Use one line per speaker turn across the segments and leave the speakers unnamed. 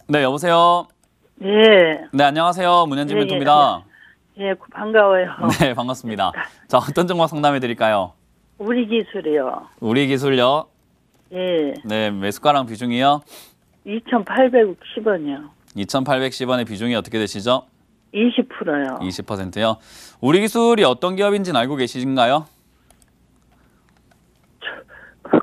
네, 여보세요.
예,
네, 안녕하세요. 문현진
예,
멘토입니다.
예, 반가워요.
네, 반갑습니다. 자, 어떤 종목 상담해 드릴까요?
우리 기술이요.
우리 기술요.
예,
네, 매수가랑 비중이요.
2,810원이요.
2,810원의 비중이 어떻게 되시죠?
20%요.
20%요. 우리 기술이 어떤 기업인지는 알고 계신가요?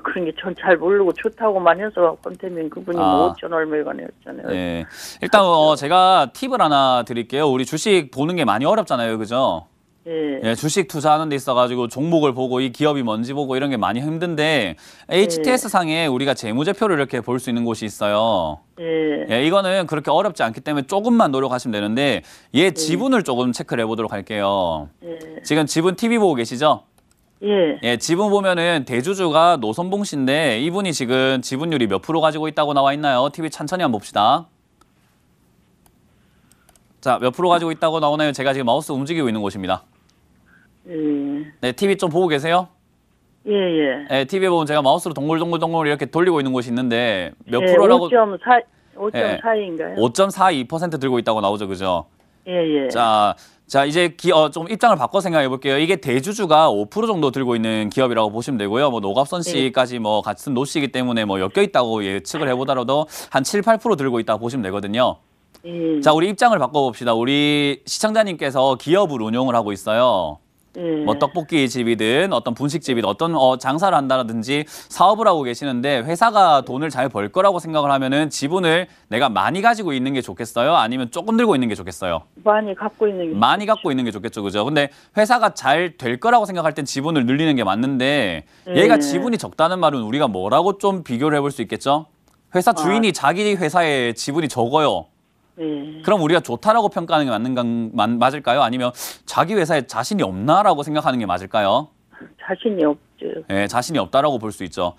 그런 게 전 잘 모르고 좋다고만 해서 권태민 그분이 뭐 5천 얼마간에 했잖아요.
네. 일단 제가 팁을 하나 드릴게요. 우리 주식 보는 게 많이 어렵잖아요. 그죠?
예,
예, 주식 투자하는 데 있어가지고 종목을 보고 이 기업이 뭔지 보고 이런 게 많이 힘든데 HTS 상에 우리가 재무제표를 이렇게 볼 수 있는 곳이 있어요.
예,
예, 이거는 그렇게 어렵지 않기 때문에 조금만 노력하시면 되는데 얘 지분을 조금 체크를 해보도록 할게요.
예,
지금 지분 TV 보고 계시죠?
예.
예, 지분 보면은 대주주가 노선봉 씨인데 이분이 지금 지분율이 몇 프로 가지고 있다고 나와 있나요? TV 천천히 한번 봅시다. 자, 몇 프로 가지고 있다고 나오나요? 제가 지금 마우스 움직이고 있는 곳입니다.
예,
네, TV 좀 보고 계세요?
예, 예.
네, TV에 보면 제가 마우스로 동글동글 이렇게 돌리고 있는 곳이 있는데 몇
예,
프로라고?
5.4인가요?
5.42% 들고 있다고 나오죠, 그죠?
예, 예.
자, 이제 좀 입장을 바꿔 생각해 볼게요. 이게 대주주가 5% 정도 들고 있는 기업이라고 보시면 되고요. 뭐 노갑선 씨까지 뭐 같은 노씨이기 때문에 뭐 엮여 있다고 예측을 해보더라도 한 7, 8% 들고 있다고 보시면 되거든요.
예,
자, 우리 입장을 바꿔봅시다. 우리 시청자님께서 기업을 운용을 하고 있어요.
예.
뭐 떡볶이 집이든 어떤 분식집이든 어떤 장사를 한다든지 사업을 하고 계시는데 회사가 돈을 잘 벌 거라고 생각을 하면은 지분을 내가 많이 가지고 있는 게 좋겠어요? 아니면 조금 들고 있는 게 좋겠어요?
많이 갖고 있는 게.
많이 갖고 있는 게 좋겠죠, 그죠? 근데 회사가 잘 될 거라고 생각할 땐 지분을 늘리는 게 맞는데 얘가 지분이 적다는 말은 우리가 뭐라고 좀 비교를 해볼 수 있겠죠? 회사 주인이 자기 회사에 지분이 적어요.
예.
그럼 우리가 좋다라고 평가하는 게 맞을까요? 아니면 자기 회사에 자신이 없나라고 생각하는 게 맞을까요?
자신이 없죠.
네, 자신이 없다라고 볼 수 있죠.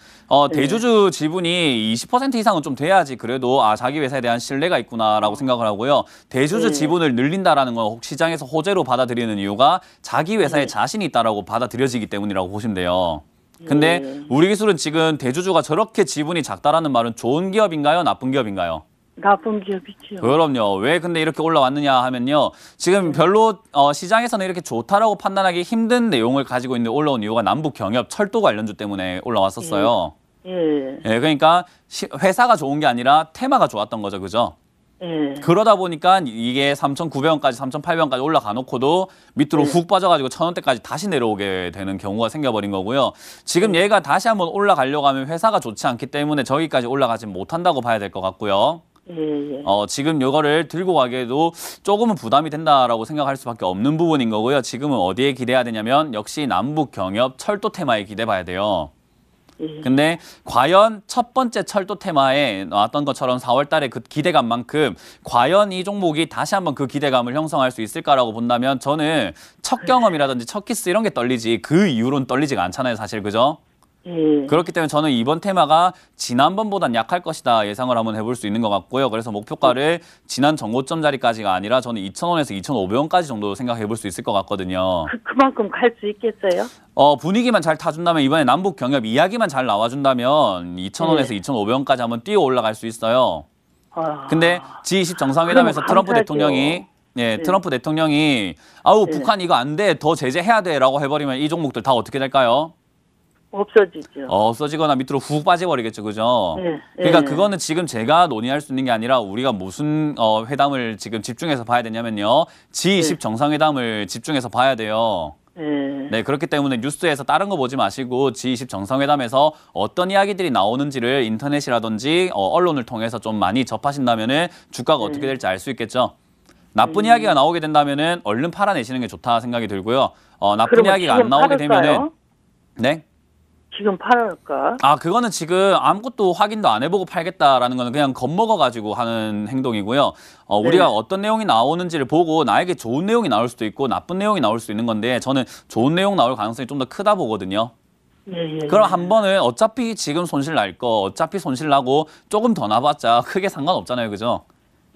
대주주 지분이 20% 이상은 좀 돼야지 그래도 자기 회사에 대한 신뢰가 있구나라고 생각을 하고요. 대주주 지분을 늘린다라는 건 시장에서 호재로 받아들이는 이유가 자기 회사에 자신이 있다라고 받아들여지기 때문이라고 보시면 돼요. 근데 우리 기술은 지금 대주주가 저렇게 지분이 작다라는 말은 좋은 기업인가요? 나쁜 기업인가요?
나쁜 기업이죠.
그럼요. 왜 근데 이렇게 올라왔느냐 하면요. 지금 별로 시장에서는 이렇게 좋다라고 판단하기 힘든 내용을 가지고 있는 올라온 이유가 남북 경협 철도 관련주 때문에 올라왔었어요.
예,
예, 그러니까 회사가 좋은 게 아니라 테마가 좋았던 거죠. 그죠?
예.
그러다 보니까 이게 3,900원까지 3,800원까지 올라가 놓고도 밑으로 훅 빠져가지고 1,000원대까지 다시 내려오게 되는 경우가 생겨버린 거고요. 지금 얘가 다시 한번 올라가려고 하면 회사가 좋지 않기 때문에 저기까지 올라가지 못한다고 봐야 될 것 같고요.
예, 예.
지금 이거를 들고 가기에도 조금은 부담이 된다라고 생각할 수밖에 없는 부분인 거고요. 지금은 어디에 기대해야 되냐면 역시 남북 경협 철도 테마에 기대해 봐야 돼요. 근데 과연 첫 번째 철도 테마에 나왔던 것처럼 4월 달에 그 기대감만큼 과연 이 종목이 다시 한번 그 기대감을 형성할 수 있을까라고 본다면 저는 첫 경험이라든지 첫 키스 이런 게 떨리지 그 이후로는 떨리지가 않잖아요. 사실 그죠?
예.
그렇기 때문에 저는 이번 테마가 지난번보단 약할 것이다 예상을 한번 해볼 수 있는 것 같고요. 그래서 목표가를 지난 정고점 자리까지가 아니라 저는 2,000원에서 2,500원까지 정도 생각해 볼 수 있을 것 같거든요.
그만큼 갈 수 있겠어요?
분위기만 잘 타준다면 이번에 남북 경협 이야기만 잘 나와준다면 2,000원에서 2,500원까지 한번 뛰어 올라갈 수 있어요. 근데 G20 정상회담에서 트럼프 대통령이 트럼프 대통령이 북한 이거 안 돼, 더 제재해야 돼라고 해버리면 이 종목들 다 어떻게 될까요?
없어지죠.
없어지거나 밑으로 훅 빠져버리겠죠, 그죠? 그러니까 그거는 지금 제가 논의할 수 있는 게 아니라 우리가 무슨 회담을 지금 집중해서 봐야 되냐면요. G20 정상회담을 집중해서 봐야 돼요. 네, 그렇기 때문에 뉴스에서 다른 거 보지 마시고 G20 정상회담에서 어떤 이야기들이 나오는지를 인터넷이라든지 언론을 통해서 좀 많이 접하신다면은 주가가 어떻게 될지 알 수 있겠죠. 나쁜 이야기가 나오게 된다면은 얼른 팔아내시는 게 좋다 생각이 들고요. 나쁜 이야기가 안 나오게 되면은 네.
지금 팔을까?
그거는 지금 아무것도 확인도 안 해보고 팔겠다라는 거는 그냥 겁먹어가지고 하는 행동이고요. 우리가 어떤 내용이 나오는지를 보고 나에게 좋은 내용이 나올 수도 있고 나쁜 내용이 나올 수 있는 건데 저는 좋은 내용 나올 가능성이 좀 더 크다 보거든요. 그럼 한 번은 어차피 지금 손실 날 거 어차피 손실 나고 조금 더 나봤자 크게 상관없잖아요. 그죠?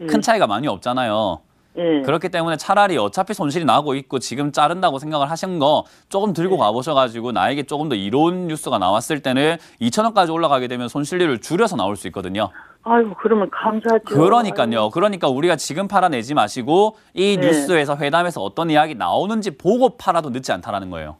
큰 차이가 많이 없잖아요.
예.
그렇기 때문에 차라리 어차피 손실이 나고 있고 지금 자른다고 생각을 하신 거 조금 들고 가보셔가지고 나에게 조금 더 이로운 뉴스가 나왔을 때는 2,000원까지 올라가게 되면 손실률을 줄여서 나올 수 있거든요.
아이고, 그러면 감사하죠.
그러니까요. 그러니까 우리가 지금 팔아내지 마시고 이
네.
뉴스에서 회담에서 어떤 이야기 나오는지 보고 팔아도 늦지 않다라는 거예요.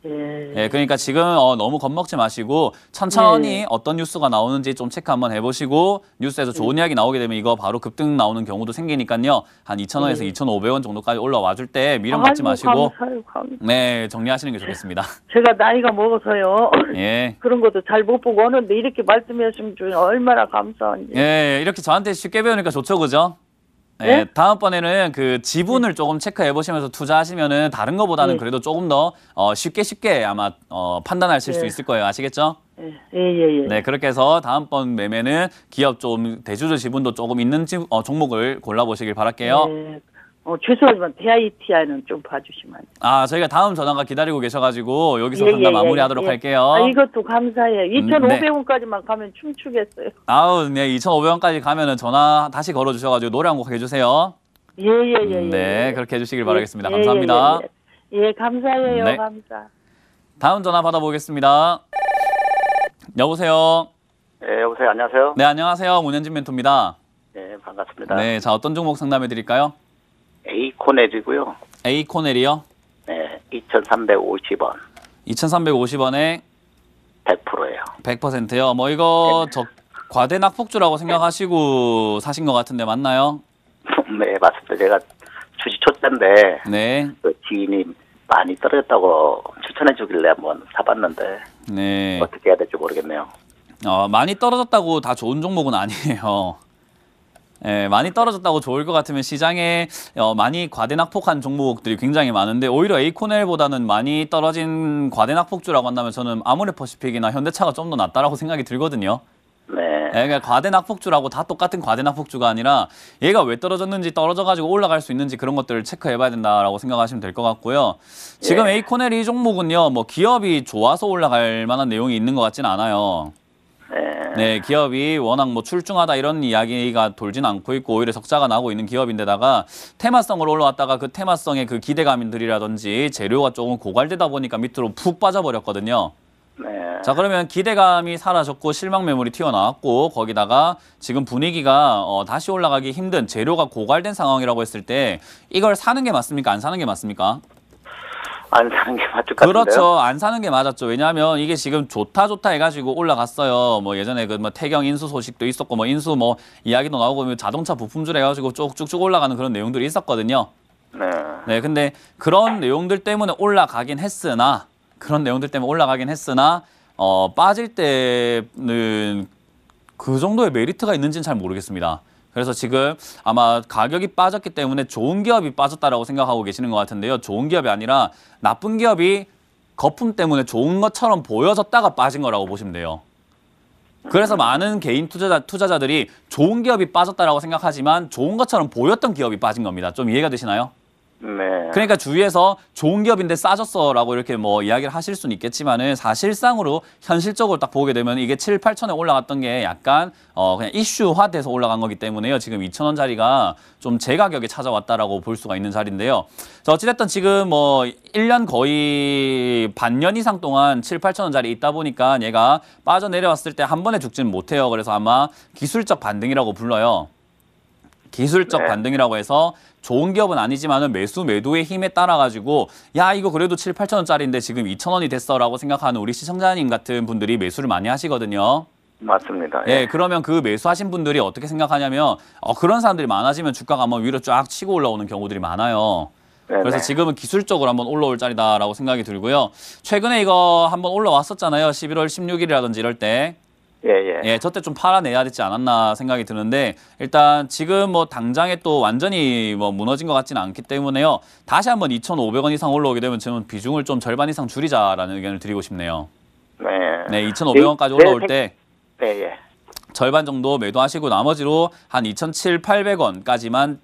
예.
예, 그러니까 지금 너무 겁먹지 마시고 천천히 어떤 뉴스가 나오는지 좀 체크 한번 해보시고 뉴스에서 좋은 이야기 나오게 되면 이거 바로 급등 나오는 경우도 생기니까요. 한 2,000원에서 2,500원 정도까지 올라와 줄 때 미련 갖지 마시고
감사해요, 감사해요.
네, 정리하시는 게 좋겠습니다.
제가 나이가 먹어서요.
예.
그런 것도 잘 못 보고 오는데 이렇게 말씀하시면 얼마나 감사한지.
예, 이렇게 저한테 쉽게 배우니까 좋죠, 그죠? 예,
네?
다음번에는 그 지분을 조금 체크해 보시면서 투자하시면은 다른 거보다는
네.
그래도 조금 더 쉽게 아마 판단하실 수
네.
있을 거예요. 아시겠죠?
예.
네, 그렇게 해서 다음번 매매는 기업 좀 대주주 지분도 조금 있는 종목을 골라보시길 바랄게요.
예. 죄송하지만 DITI는 좀 봐주시면 안 돼요?
아, 저희가 다음 전화가 기다리고 계셔가지고 여기서
예,
상담
예,
마무리하도록
예.
할게요.
아, 이것도 감사해요.
네.
2,500원까지만 가면 춤추겠어요.
아우, 네, 2,500원까지 가면은 전화 다시 걸어주셔가지고 노래 한 곡 해주세요.
예.
네, 그렇게 해주시길
예,
바라겠습니다.
예,
감사합니다.
예, 감사해요.
네.
감사.
다음 전화 받아보겠습니다. 여보세요.
네, 여보세요. 안녕하세요.
네, 안녕하세요. 문현진 멘토입니다.
네, 반갑습니다.
네, 자, 어떤 종목 상담해 드릴까요?
A코넬이고요.
A코넬이요?
네, 2,350원.
2,350원에
100%예요.
100%요. 뭐 이거 과대 낙폭주라고 생각하시고 사신 것 같은데 맞나요?
네, 맞습니다. 제가 주식 초짜인데
네.
그 지인이 많이 떨어졌다고 추천해 주길래 한번 사봤는데
네.
어떻게 해야 될지 모르겠네요.
많이 떨어졌다고 다 좋은 종목은 아니에요. 예, 많이 떨어졌다고 좋을 것 같으면 시장에 많이 과대낙폭한 종목들이 굉장히 많은데 오히려 에이코넬보다는 많이 떨어진 과대낙폭주라고 한다면 저는 아모레퍼시픽이나 현대차가 좀 더 낫다라고 생각이 들거든요.
네.
예, 그러니까 과대낙폭주라고 다 똑같은 과대낙폭주가 아니라 얘가 왜 떨어졌는지 떨어져가지고 올라갈 수 있는지 그런 것들을 체크해봐야 된다라고 생각하시면 될 것 같고요. 지금 에이코넬 이 종목은요, 뭐 기업이 좋아서 올라갈 만한 내용이 있는 것 같지는 않아요. 네, 기업이 워낙 뭐 출중하다 이런 이야기가 돌진 않고 있고 오히려 적자가 나고 있는 기업인데다가 테마성으로 올라왔다가 그 테마성의 그 기대감들이라든지 재료가 조금 고갈되다 보니까 밑으로 푹 빠져버렸거든요.
네.
자, 그러면 기대감이 사라졌고 실망 매물이 튀어나왔고 거기다가 지금 분위기가 다시 올라가기 힘든 재료가 고갈된 상황이라고 했을 때 이걸 사는 게 맞습니까? 안 사는 게 맞습니까?
안 사는 게 맞을 것 같은데요.
그렇죠. 안 사는 게 맞았죠. 왜냐하면 이게 지금 좋다 해가지고 올라갔어요. 뭐 예전에 그 뭐 태경 인수 소식도 있었고 뭐 인수 뭐 이야기도 나오고 뭐 자동차 부품줄 해가지고 쭉쭉쭉 올라가는 그런 내용들이 있었거든요.
네.
네, 근데 그런 내용들 때문에 올라가긴 했으나 빠질 때는 그 정도의 메리트가 있는지는 잘 모르겠습니다. 그래서 지금 아마 가격이 빠졌기 때문에 좋은 기업이 빠졌다라고 생각하고 계시는 것 같은데요. 좋은 기업이 아니라 나쁜 기업이 거품 때문에 좋은 것처럼 보여졌다가 빠진 거라고 보시면 돼요. 그래서 많은 개인 투자자들이 좋은 기업이 빠졌다라고 생각하지만 좋은 것처럼 보였던 기업이 빠진 겁니다. 좀 이해가 되시나요?
네.
그러니까 주위에서 좋은 기업인데 싸졌어라고 이렇게 뭐 이야기를 하실 수는 있겠지만은 사실상으로 현실적으로 딱 보게 되면 이게 7, 8천에 올라갔던 게 약간 그냥 이슈화돼서 올라간 거기 때문에요. 지금 2,000원짜리가 좀 제가격에 찾아왔다라고 볼 수가 있는 자리인데요. 자, 어찌됐든 지금 뭐 1년 거의 반년 이상 동안 7, 8천원짜리 있다 보니까 얘가 빠져내려왔을 때 한 번에 죽지는 못해요. 그래서 아마 기술적 반등이라고 불러요. 기술적 반등이라고 해서 좋은 기업은 아니지만은 매도의 힘에 따라 가지고 야 이거 그래도 7, 8천원짜리인데 지금 2,000원이 됐어라고 생각하는 우리 시청자님 같은 분들이 매수를 많이 하시거든요.
맞습니다.
예, 그러면 그 매수하신 분들이 어떻게 생각하냐면 그런 사람들이 많아지면 주가가 한번 위로 쫙 치고 올라오는 경우들이 많아요. 그래서 지금은 기술적으로 한번 올라올 자리다라고 생각이 들고요. 최근에 이거 한번 올라왔었잖아요. 11월 16일이라든지 이럴 때. 예, 저때 좀 팔아내야 되지 않았나 생각이 드는데 일단 지금 뭐 당장에 또 완전히 뭐 무너진 것 같지는 않기 때문에요. 다시 한번 2,500원 이상 올라오게 되면 저는 비중을 좀 절반 이상 줄이자라는 의견을 드리고 싶네요. 네, 2,500원까지 올라올 때 절반 정도 매도하시고 나머지로 한 2,700~800원까지만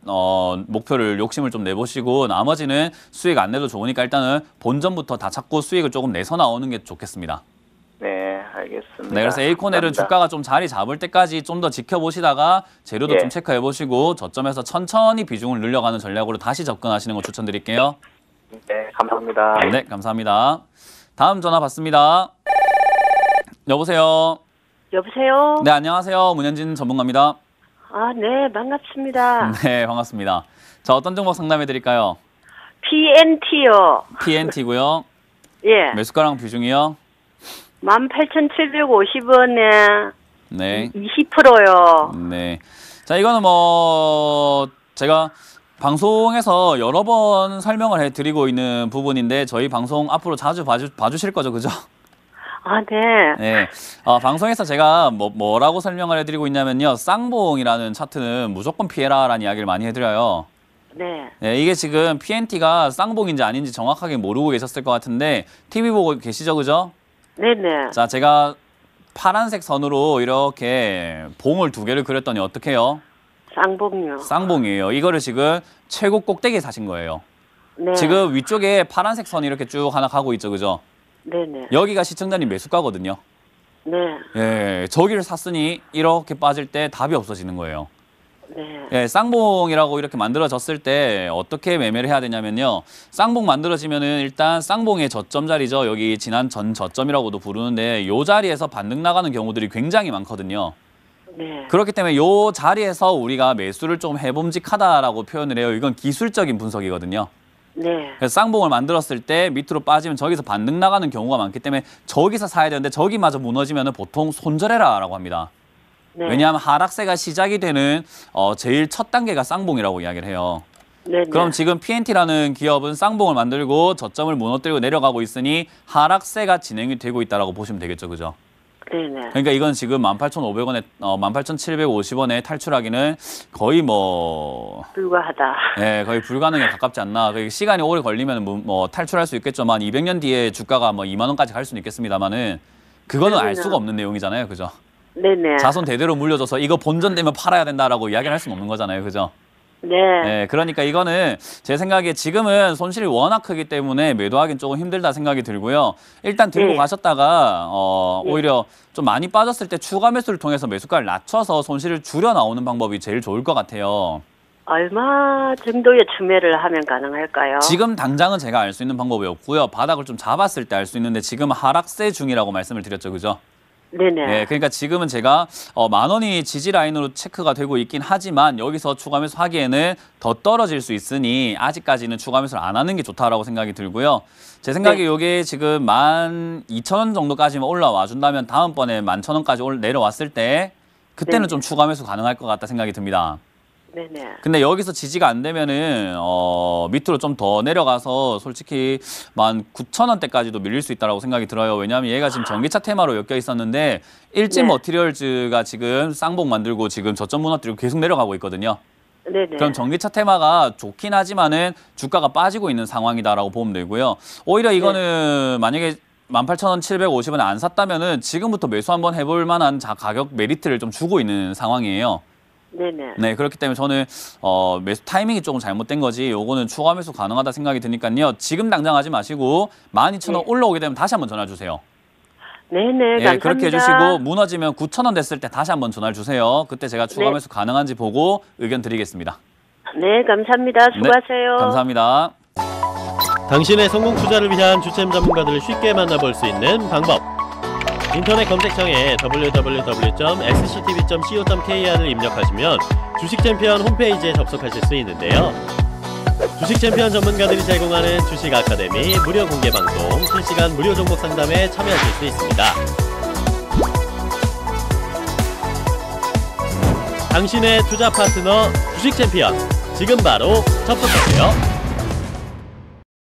목표를 욕심을 좀 내보시고 나머지는 수익 안 내도 좋으니까 일단은 본전부터 다 찾고 수익을 조금 내서 나오는 게 좋겠습니다.
네, 알겠습니다.
네, 그래서 에이코넬은
감사합니다.
주가가 좀 자리 잡을 때까지 좀 더 지켜보시다가 재료도
예.
좀 체크해 보시고 저점에서 천천히 비중을 늘려가는 전략으로 다시 접근하시는 거 추천드릴게요.
네, 감사합니다.
네, 감사합니다. 다음 전화 받습니다. 여보세요.
여보세요?
네, 안녕하세요. 문현진 전문가입니다.
아, 네, 반갑습니다.
네, 반갑습니다. 자, 어떤 종목 상담해 드릴까요?
PNT요.
PNT고요.
예.
매수가랑 비중이요.
18,750원에
네.
20%요.
네. 자, 이거는 뭐 제가 방송에서 여러 번 설명을 해드리고 있는 부분인데 저희 방송 앞으로 자주 봐주실 거죠, 그죠?
아, 네.
네. 방송에서 제가 뭐라고 설명을 해드리고 있냐면요. 쌍봉이라는 차트는 무조건 피해라라는 이야기를 많이 해드려요.
네.
네, 이게 지금 PNT가 쌍봉인지 아닌지 정확하게 모르고 계셨을 것 같은데 TV 보고 계시죠, 그죠?
네네.
자, 제가 파란색 선으로 이렇게 봉을 2개를 그렸더니 어떻게 해요?
쌍봉요.
쌍봉이에요. 이거를 지금 최고 꼭대기에 사신 거예요.
네.
지금 위쪽에 파란색 선이 이렇게 쭉 하나 가고 있죠, 그죠?
네네.
여기가 시청자님 매수가거든요.
네.
예, 저기를 샀으니 이렇게 빠질 때 답이 없어지는 거예요.
네.
예, 쌍봉이라고 이렇게 만들어졌을 때 어떻게 매매를 해야 되냐면요. 쌍봉 만들어지면은 일단 쌍봉의 저점 자리죠. 여기 지난 전 저점이라고도 부르는데 요 자리에서 반등 나가는 경우들이 굉장히 많거든요.
네.
그렇기 때문에 요 자리에서 우리가 매수를 좀 해봄직하다라고 표현을 해요. 이건 기술적인 분석이거든요.
네.
그래서 쌍봉을 만들었을 때 밑으로 빠지면 저기서 반등 나가는 경우가 많기 때문에 저기서 사야 되는데 저기마저 무너지면 보통 손절해라라고 합니다.
네.
왜냐하면 하락세가 시작이 되는 제일 첫 단계가 쌍봉이라고 이야기를 해요.
네네.
그럼 지금 PNT라는 기업은 쌍봉을 만들고 저점을 무너뜨리고 내려가고 있으니 하락세가 진행이 되고 있다고 보시면 되겠죠, 그죠?
네네.
그러니까 이건 지금 18,500원에 18,750원에 탈출하기는 거의
불가하다.
예, 거의 불가능에 가깝지 않나. 시간이 오래 걸리면 뭐 탈출할 수 있겠지만 200년 뒤에 주가가 뭐 2만 원까지 갈 수는 있겠습니다만은 그거는 알 수가 없는 내용이잖아요, 그죠?
네네.
자손 대대로 물려줘서 이거 본전되면 팔아야 된다라고 이야기를 할 수는 없는 거잖아요, 그죠?
네.
네, 그러니까 이거는 제 생각에 지금은 손실이 워낙 크기 때문에 매도하기는 조금 힘들다 생각이 들고요. 일단 들고
네.
가셨다가
네.
오히려 좀 많이 빠졌을 때 추가 매수를 통해서 매수가를 낮춰서 손실을 줄여 나오는 방법이 제일 좋을 것 같아요.
얼마 정도의 추매를 하면 가능할까요?
지금 당장은 제가 알 수 있는 방법이 없고요. 바닥을 좀 잡았을 때 알 수 있는데 지금 하락세 중이라고 말씀을 드렸죠, 그죠?
네네.
네, 그러니까 지금은 제가 10,000원이 지지 라인으로 체크가 되고 있긴 하지만 여기서 추가 매수 하기에는 더 떨어질 수 있으니 아직까지는 추가 매수를 안 하는 게 좋다라고 생각이 들고요. 제 생각에
네.
이게 지금 12,000원 정도까지만 올라와 준다면 다음번에 11,000원까지 내려왔을 때 그때는
네.
좀 추가 매수 가능할 것 같다 생각이 듭니다.
네네.
근데 여기서 지지가 안 되면은 밑으로 좀 더 내려가서 솔직히 19,000원대까지도 밀릴 수 있다고 생각이 들어요. 왜냐하면 얘가 지금 전기차 테마로 엮여 있었는데 일진
네.
머티리얼즈가 지금 쌍봉 만들고 지금 저점 무너뜨리고 계속 내려가고 있거든요.
네네.
그럼 전기차 테마가 좋긴 하지만은 주가가 빠지고 있는 상황이다라고 보면 되고요. 오히려 이거는 만약에 18,750원에 안 샀다면은 지금부터 매수 한번 해볼 만한 가격 메리트를 좀 주고 있는 상황이에요.
네네.
네, 그렇기 때문에 저는 매수 타이밍이 조금 잘못된 거지 요거는 추가 매수 가능하다 생각이 드니까요. 지금 당장 하지 마시고 12,000원
네.
올라오게 되면 다시 한번 전화 주세요.
네네.
예,
감사합니다.
그렇게 해주시고 무너지면 9,000원 됐을 때 다시 한번 전화를 주세요. 그때 제가 추가
네.
매수 가능한지 보고 의견 드리겠습니다.
네, 감사합니다. 수고하세요.
네, 감사합니다.
당신의 성공 투자를 위한 주템 전문가들을 쉽게 만나볼 수 있는 방법. 인터넷 검색창에 www.sctv.co.kr을 입력하시면 주식챔피언 홈페이지에 접속하실 수 있는데요. 주식챔피언 전문가들이 제공하는 주식 아카데미 무료 공개 방송, 실시간 무료 종목 상담에 참여하실 수 있습니다. 당신의 투자 파트너 주식챔피언, 지금 바로 접속하세요.